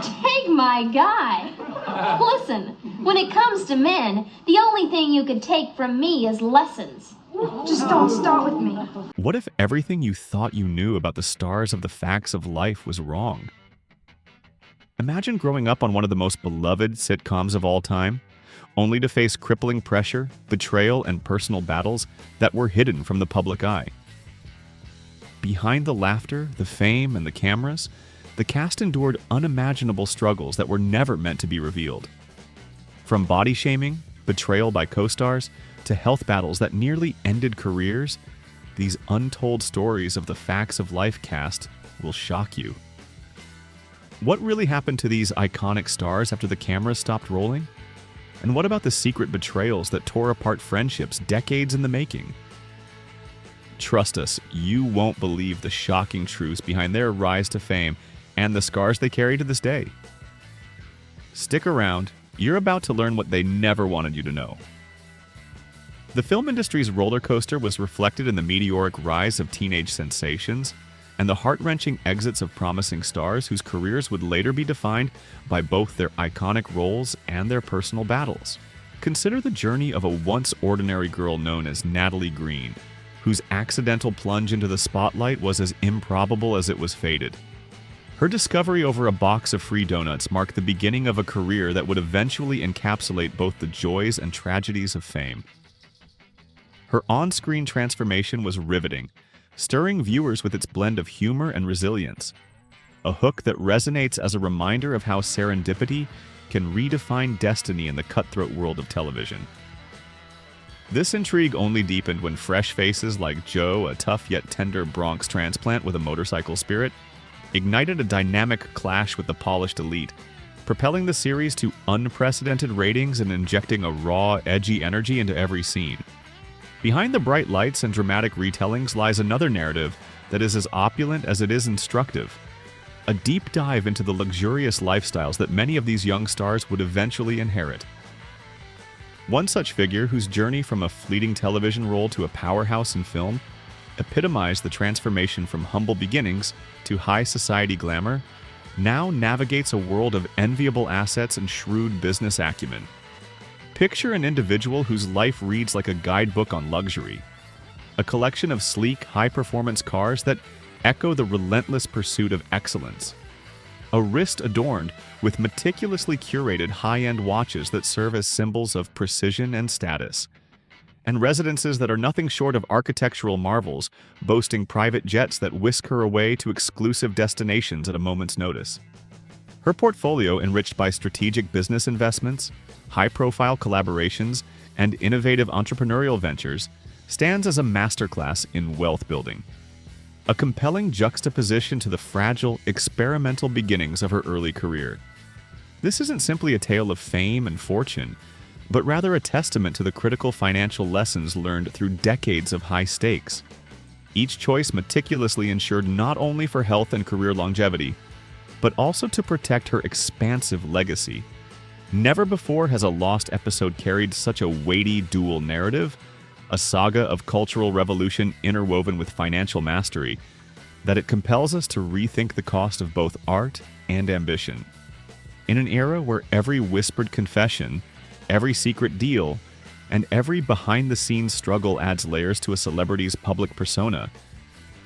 Take my guy. Listen, when it comes to men, the only thing you could take from me is lessons. Just don't start with me. What if everything you thought you knew about the stars of the facts of life was wrong? Imagine growing up on one of the most beloved sitcoms of all time, only to face crippling pressure, betrayal, and personal battles that were hidden from the public eye. Behind the laughter, the fame, and the cameras, the cast endured unimaginable struggles that were never meant to be revealed. From body shaming, betrayal by co-stars, to health battles that nearly ended careers, these untold stories of the Facts of Life cast will shock you. What really happened to these iconic stars after the cameras stopped rolling? And what about the secret betrayals that tore apart friendships decades in the making? Trust us, you won't believe the shocking truths behind their rise to fame and the scars they carry to this day. Stick around, you're about to learn what they never wanted you to know. The film industry's roller coaster was reflected in the meteoric rise of teenage sensations and the heart-wrenching exits of promising stars whose careers would later be defined by both their iconic roles and their personal battles. Consider the journey of a once ordinary girl known as Natalie Green, whose accidental plunge into the spotlight was as improbable as it was fated. Her discovery over a box of free donuts marked the beginning of a career that would eventually encapsulate both the joys and tragedies of fame. Her on-screen transformation was riveting, stirring viewers with its blend of humor and resilience, a hook that resonates as a reminder of how serendipity can redefine destiny in the cutthroat world of television. This intrigue only deepened when fresh faces like Joe, a tough yet tender Bronx transplant with a motorcycle spirit, ignited a dynamic clash with the polished elite, propelling the series to unprecedented ratings and injecting a raw, edgy energy into every scene. Behind the bright lights and dramatic retellings lies another narrative that is as opulent as it is instructive, a deep dive into the luxurious lifestyles that many of these young stars would eventually inherit. One such figure, whose journey from a fleeting television role to a powerhouse in film epitomized the transformation from humble beginnings to high society glamour, now navigates a world of enviable assets and shrewd business acumen. Picture an individual whose life reads like a guidebook on luxury, a collection of sleek, high-performance cars that echo the relentless pursuit of excellence, a wrist adorned with meticulously curated high-end watches that serve as symbols of precision and status, and residences that are nothing short of architectural marvels, boasting private jets that whisk her away to exclusive destinations at a moment's notice. Her portfolio, enriched by strategic business investments, high-profile collaborations, and innovative entrepreneurial ventures, stands as a masterclass in wealth building, a compelling juxtaposition to the fragile, experimental beginnings of her early career. This isn't simply a tale of fame and fortune, but rather a testament to the critical financial lessons learned through decades of high stakes. Each choice meticulously ensured not only for health and career longevity, but also to protect her expansive legacy. Never before has a lost episode carried such a weighty dual narrative, a saga of cultural revolution interwoven with financial mastery, that it compels us to rethink the cost of both art and ambition. In an era where every whispered confession, every secret deal, and every behind-the-scenes struggle adds layers to a celebrity's public persona,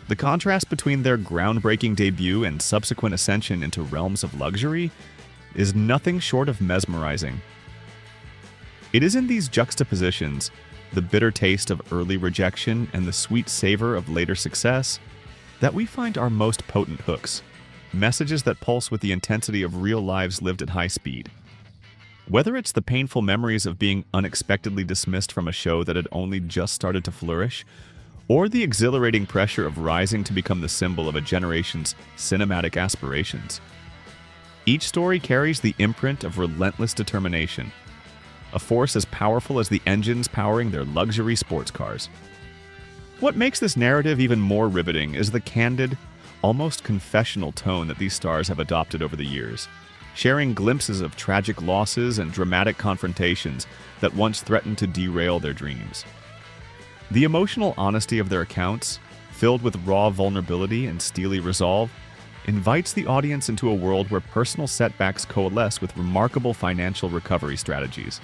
the contrast between their groundbreaking debut and subsequent ascension into realms of luxury is nothing short of mesmerizing. It is in these juxtapositions, the bitter taste of early rejection and the sweet savor of later success, that we find our most potent hooks, messages that pulse with the intensity of real lives lived at high speed. Whether it's the painful memories of being unexpectedly dismissed from a show that had only just started to flourish, or the exhilarating pressure of rising to become the symbol of a generation's cinematic aspirations, each story carries the imprint of relentless determination, a force as powerful as the engines powering their luxury sports cars. What makes this narrative even more riveting is the candid, almost confessional tone that these stars have adopted over the years, sharing glimpses of tragic losses and dramatic confrontations that once threatened to derail their dreams. The emotional honesty of their accounts, filled with raw vulnerability and steely resolve, invites the audience into a world where personal setbacks coalesce with remarkable financial recovery strategies.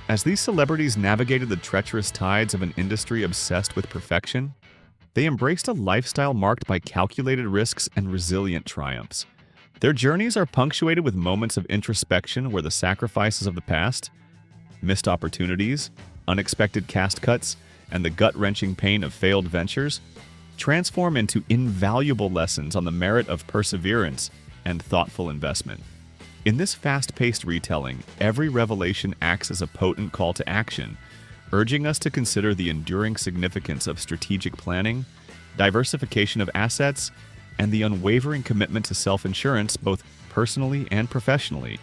As these celebrities navigated the treacherous tides of an industry obsessed with perfection, they embraced a lifestyle marked by calculated risks and resilient triumphs. Their journeys are punctuated with moments of introspection where the sacrifices of the past, missed opportunities, unexpected cast cuts, and the gut-wrenching pain of failed ventures transform into invaluable lessons on the merit of perseverance and thoughtful investment. In this fast-paced retelling, every revelation acts as a potent call to action, urging us to consider the enduring significance of strategic planning, diversification of assets, and the unwavering commitment to self-insurance both personally and professionally.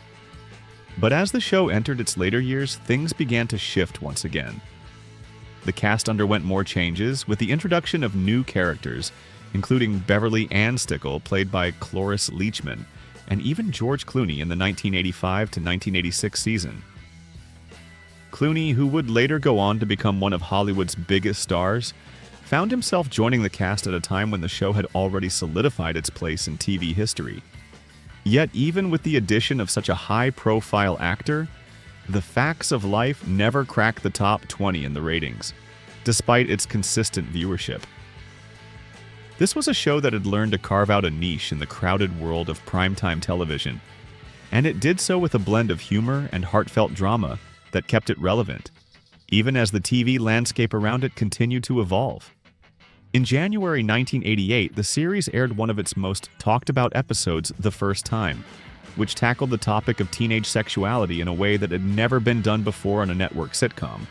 But as the show entered its later years, things began to shift once again. The cast underwent more changes with the introduction of new characters, including Beverly Ann Stickle, played by Cloris Leachman, and even George Clooney in the 1985 to 1986 season. Clooney, who would later go on to become one of Hollywood's biggest stars, found himself joining the cast at a time when the show had already solidified its place in TV history. Yet even with the addition of such a high-profile actor, The Facts of Life never cracked the top 20 in the ratings, despite its consistent viewership. This was a show that had learned to carve out a niche in the crowded world of primetime television, and it did so with a blend of humor and heartfelt drama that kept it relevant, even as the TV landscape around it continued to evolve. In January 1988, the series aired one of its most talked-about episodes the first time, which tackled the topic of teenage sexuality in a way that had never been done before on a network sitcom.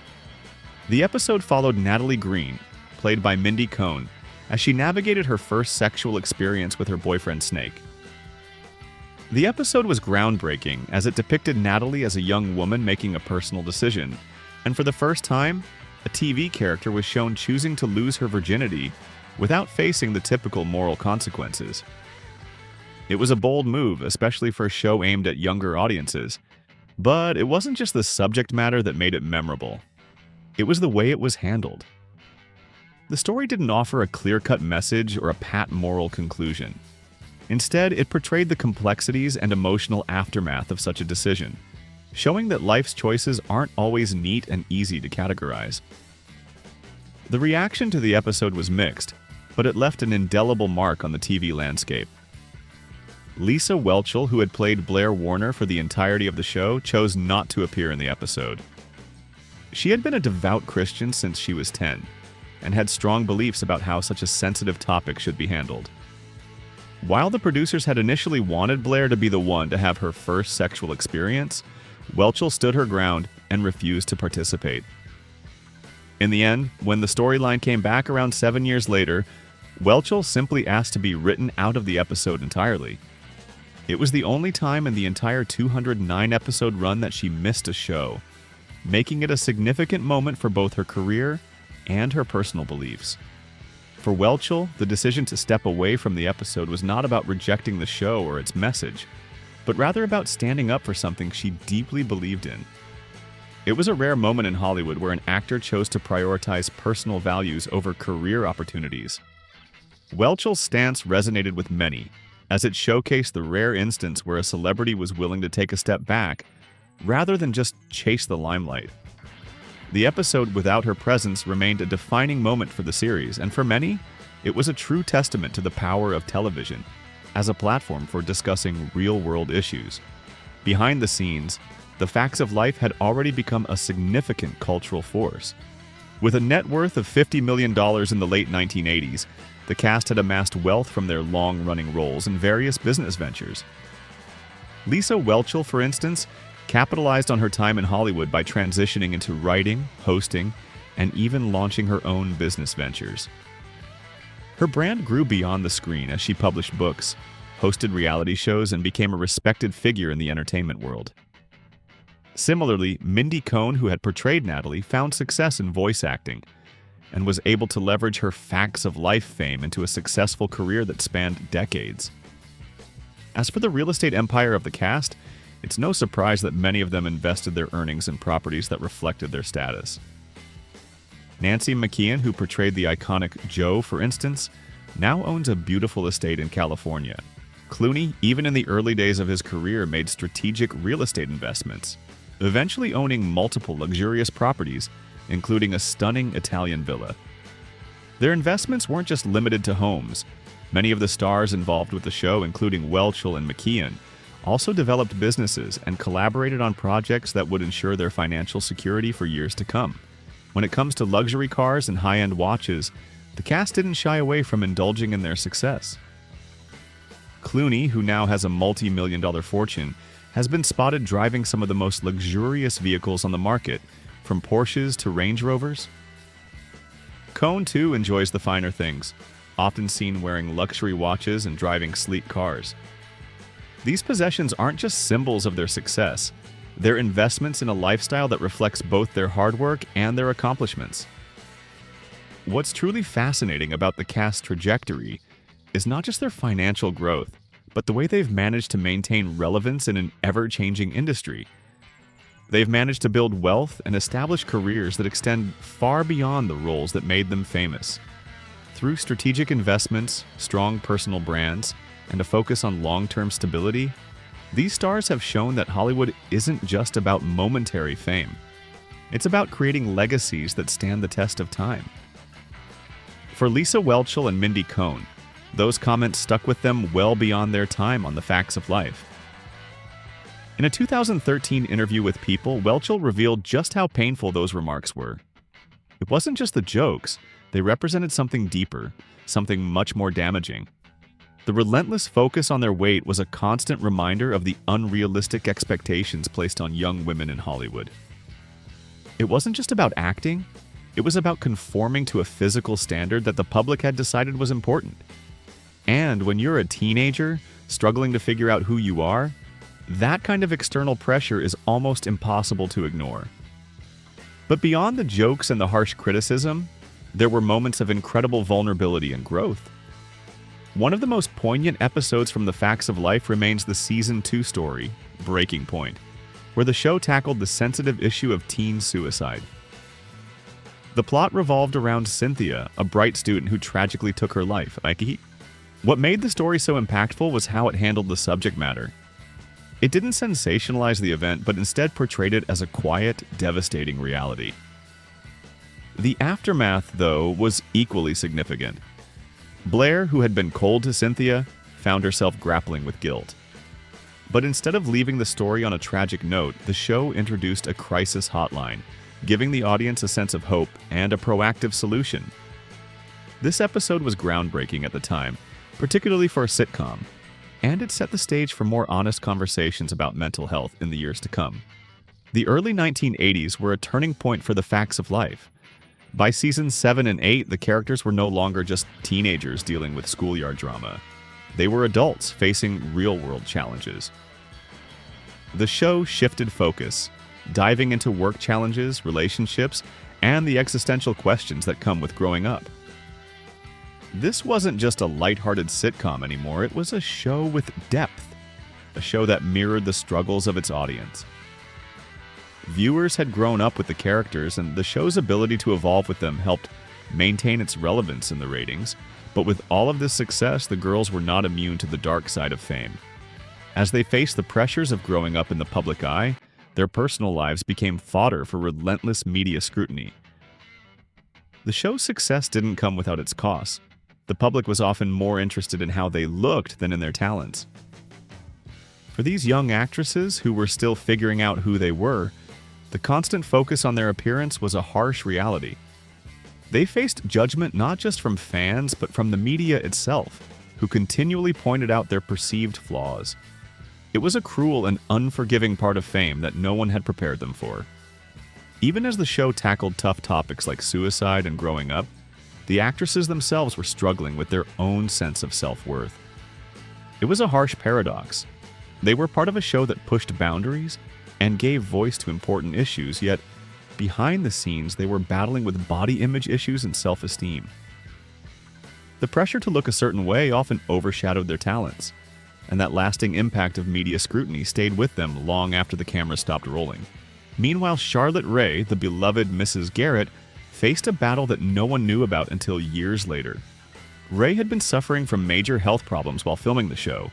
The episode followed Natalie Green, played by Mindy Cohn, as she navigated her first sexual experience with her boyfriend Snake. The episode was groundbreaking as it depicted Natalie as a young woman making a personal decision, and for the first time, a TV character was shown choosing to lose her virginity without facing the typical moral consequences. It was a bold move, especially for a show aimed at younger audiences, but it wasn't just the subject matter that made it memorable. It was the way it was handled. The story didn't offer a clear-cut message or a pat moral conclusion. Instead, it portrayed the complexities and emotional aftermath of such a decision, showing that life's choices aren't always neat and easy to categorize. The reaction to the episode was mixed, but it left an indelible mark on the TV landscape. Lisa Whelchel, who had played Blair Warner for the entirety of the show, chose not to appear in the episode. She had been a devout Christian since she was 10, and had strong beliefs about how such a sensitive topic should be handled. While the producers had initially wanted Blair to be the one to have her first sexual experience, Whelchel stood her ground and refused to participate. In the end, when the storyline came back around 7 years later, Whelchel simply asked to be written out of the episode entirely. It was the only time in the entire 209-episode run that she missed a show, making it a significant moment for both her career and her personal beliefs. For Whelchel, the decision to step away from the episode was not about rejecting the show or its message, but rather about standing up for something she deeply believed in. It was a rare moment in Hollywood where an actor chose to prioritize personal values over career opportunities. Whelchel's stance resonated with many, as it showcased the rare instance where a celebrity was willing to take a step back rather than just chase the limelight. The episode without her presence remained a defining moment for the series, and for many, it was a true testament to the power of television as a platform for discussing real-world issues. Behind the scenes, The Facts of Life had already become a significant cultural force. With a net worth of $50 million in the late 1980s, the cast had amassed wealth from their long-running roles in various business ventures. Lisa Whelchel, for instance, capitalized on her time in Hollywood by transitioning into writing, hosting, and even launching her own business ventures. Her brand grew beyond the screen as she published books, hosted reality shows, and became a respected figure in the entertainment world. Similarly, Mindy Cohn, who had portrayed Natalie, found success in voice acting and was able to leverage her Facts of Life fame into a successful career that spanned decades. As for the real estate empire of the cast, it's no surprise that many of them invested their earnings in properties that reflected their status. Nancy McKeon, who portrayed the iconic Jo, for instance, now owns a beautiful estate in California. Clooney, even in the early days of his career, made strategic real estate investments, eventually owning multiple luxurious properties, including a stunning Italian villa. Their investments weren't just limited to homes. Many of the stars involved with the show, including Welchel and McKeon, also developed businesses and collaborated on projects that would ensure their financial security for years to come. When it comes to luxury cars and high-end watches, the cast didn't shy away from indulging in their success. Clooney, who now has a multi-million-dollar fortune, has been spotted driving some of the most luxurious vehicles on the market, from Porsches to Range Rovers. Cohn, too, enjoys the finer things, often seen wearing luxury watches and driving sleek cars. These possessions aren't just symbols of their success, they're investments in a lifestyle that reflects both their hard work and their accomplishments. What's truly fascinating about the cast's trajectory is not just their financial growth, but the way they've managed to maintain relevance in an ever-changing industry. They've managed to build wealth and establish careers that extend far beyond the roles that made them famous. Through strategic investments, strong personal brands, and a focus on long-term stability, these stars have shown that Hollywood isn't just about momentary fame. It's about creating legacies that stand the test of time. For Lisa Welchel and Mindy Cohn, those comments stuck with them well beyond their time on The Facts of Life. In a 2013 interview with People, Welchel revealed just how painful those remarks were. It wasn't just the jokes, they represented something deeper, something much more damaging. The relentless focus on their weight was a constant reminder of the unrealistic expectations placed on young women in Hollywood. It wasn't just about acting, it was about conforming to a physical standard that the public had decided was important. And when you're a teenager, struggling to figure out who you are, that kind of external pressure is almost impossible to ignore. But beyond the jokes and the harsh criticism, there were moments of incredible vulnerability and growth. One of the most poignant episodes from The Facts of Life remains the Season 2 story, Breaking Point, where the show tackled the sensitive issue of teen suicide. The plot revolved around Cynthia, a bright student who tragically took her life. What made the story so impactful was how it handled the subject matter. It didn't sensationalize the event, but instead portrayed it as a quiet, devastating reality. The aftermath, though, was equally significant. Blair, who had been cold to Cynthia, found herself grappling with guilt. But instead of leaving the story on a tragic note, the show introduced a crisis hotline, giving the audience a sense of hope and a proactive solution. This episode was groundbreaking at the time, particularly for a sitcom, and it set the stage for more honest conversations about mental health in the years to come. The early 1980s were a turning point for The Facts of Life. By seasons 7 and 8, the characters were no longer just teenagers dealing with schoolyard drama. They were adults facing real-world challenges. The show shifted focus, diving into work challenges, relationships, and the existential questions that come with growing up. This wasn't just a lighthearted sitcom anymore, it was a show with depth, a show that mirrored the struggles of its audience. Viewers had grown up with the characters, and the show's ability to evolve with them helped maintain its relevance in the ratings, but with all of this success, the girls were not immune to the dark side of fame. As they faced the pressures of growing up in the public eye, their personal lives became fodder for relentless media scrutiny. The show's success didn't come without its costs. The public was often more interested in how they looked than in their talents. For these young actresses who were still figuring out who they were, the constant focus on their appearance was a harsh reality. They faced judgment not just from fans, but from the media itself, who continually pointed out their perceived flaws. It was a cruel and unforgiving part of fame that no one had prepared them for. Even as the show tackled tough topics like suicide and growing up, the actresses themselves were struggling with their own sense of self-worth. It was a harsh paradox. They were part of a show that pushed boundaries and gave voice to important issues, yet behind the scenes they were battling with body image issues and self-esteem. The pressure to look a certain way often overshadowed their talents, and that lasting impact of media scrutiny stayed with them long after the camera stopped rolling. Meanwhile, Charlotte Rae, the beloved Mrs. Garrett, faced a battle that no one knew about until years later. Ray had been suffering from major health problems while filming the show.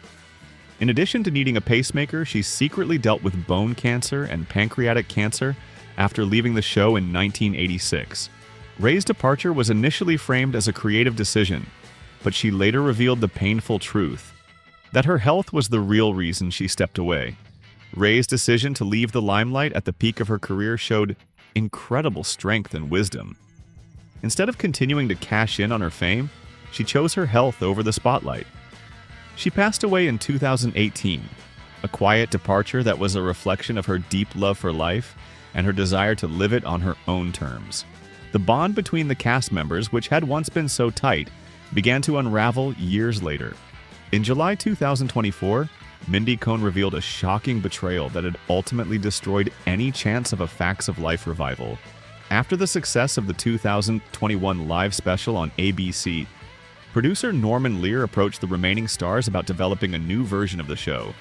In addition to needing a pacemaker, she secretly dealt with bone cancer and pancreatic cancer after leaving the show in 1986. Ray's departure was initially framed as a creative decision, but she later revealed the painful truth that her health was the real reason she stepped away. Ray's decision to leave the limelight at the peak of her career showed incredible strength and wisdom. Instead of continuing to cash in on her fame, she chose her health over the spotlight. She passed away in 2018, a quiet departure that was a reflection of her deep love for life and her desire to live it on her own terms. The bond between the cast members, which had once been so tight, began to unravel years later. In July 2024, Mindy Cohn revealed a shocking betrayal that had ultimately destroyed any chance of a Facts of Life revival. After the success of the 2021 live special on ABC, producer Norman Lear approached the remaining stars about developing a new version of the show.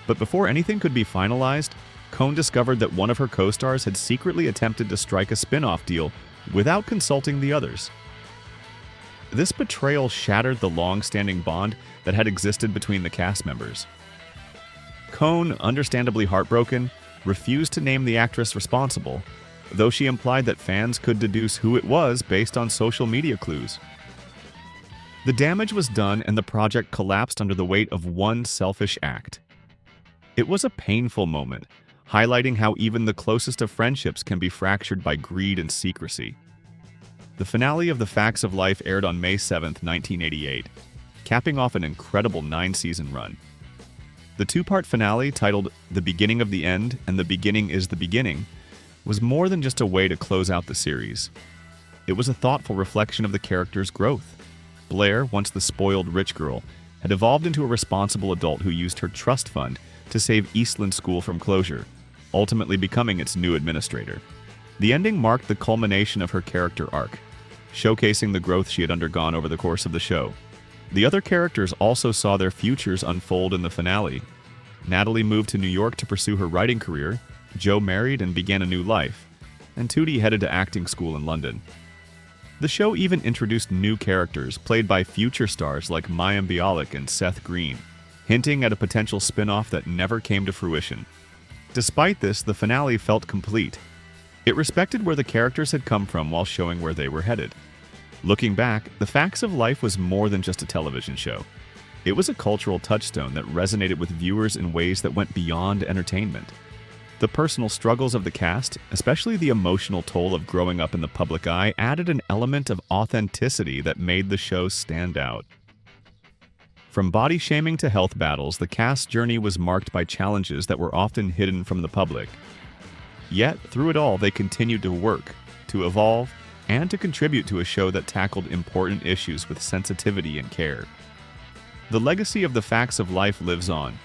But before anything could be finalized, Cohn discovered that one of her co-stars had secretly attempted to strike a spin-off deal without consulting the others. This betrayal shattered the long-standing bond that had existed between the cast members. Cohn, understandably heartbroken, refused to name the actress responsible, though she implied that fans could deduce who it was based on social media clues. The damage was done and the project collapsed under the weight of one selfish act. It was a painful moment, highlighting how even the closest of friendships can be fractured by greed and secrecy. The finale of The Facts of Life aired on May 7, 1988, capping off an incredible 9-season run. The two-part finale, titled The Beginning of the End and The Beginning is the Beginning, was more than just a way to close out the series. It was a thoughtful reflection of the character's growth. Blair, once the spoiled rich girl, had evolved into a responsible adult who used her trust fund to save Eastland School from closure, ultimately becoming its new administrator. The ending marked the culmination of her character arc, showcasing the growth she had undergone over the course of the show. The other characters also saw their futures unfold in the finale. Natalie moved to New York to pursue her writing career, Joe married and began a new life, and Tootie headed to acting school in London. The show even introduced new characters played by future stars like Mayim Bialik and Seth Green, hinting at a potential spin-off that never came to fruition. Despite this, the finale felt complete. It respected where the characters had come from while showing where they were headed. Looking back, The Facts of Life was more than just a television show. It was a cultural touchstone that resonated with viewers in ways that went beyond entertainment. The personal struggles of the cast, especially the emotional toll of growing up in the public eye, added an element of authenticity that made the show stand out. From body shaming to health battles, the cast's journey was marked by challenges that were often hidden from the public. Yet, through it all, they continued to work, to evolve, and to contribute to a show that tackled important issues with sensitivity and care. The legacy of The Facts of Life lives on,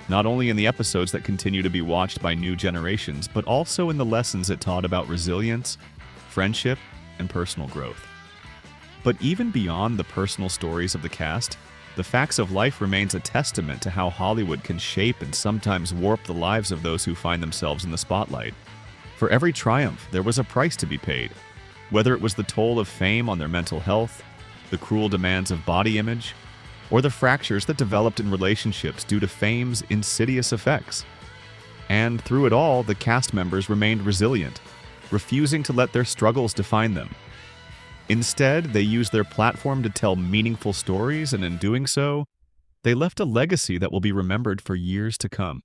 not only in the episodes that continue to be watched by new generations, but also in the lessons it taught about resilience, friendship, and personal growth. But even beyond the personal stories of the cast, The Facts of Life remains a testament to how Hollywood can shape and sometimes warp the lives of those who find themselves in the spotlight. For every triumph, there was a price to be paid. Whether it was the toll of fame on their mental health, the cruel demands of body image, or the fractures that developed in relationships due to fame's insidious effects. And through it all, the cast members remained resilient, refusing to let their struggles define them. Instead, they used their platform to tell meaningful stories, and in doing so, they left a legacy that will be remembered for years to come.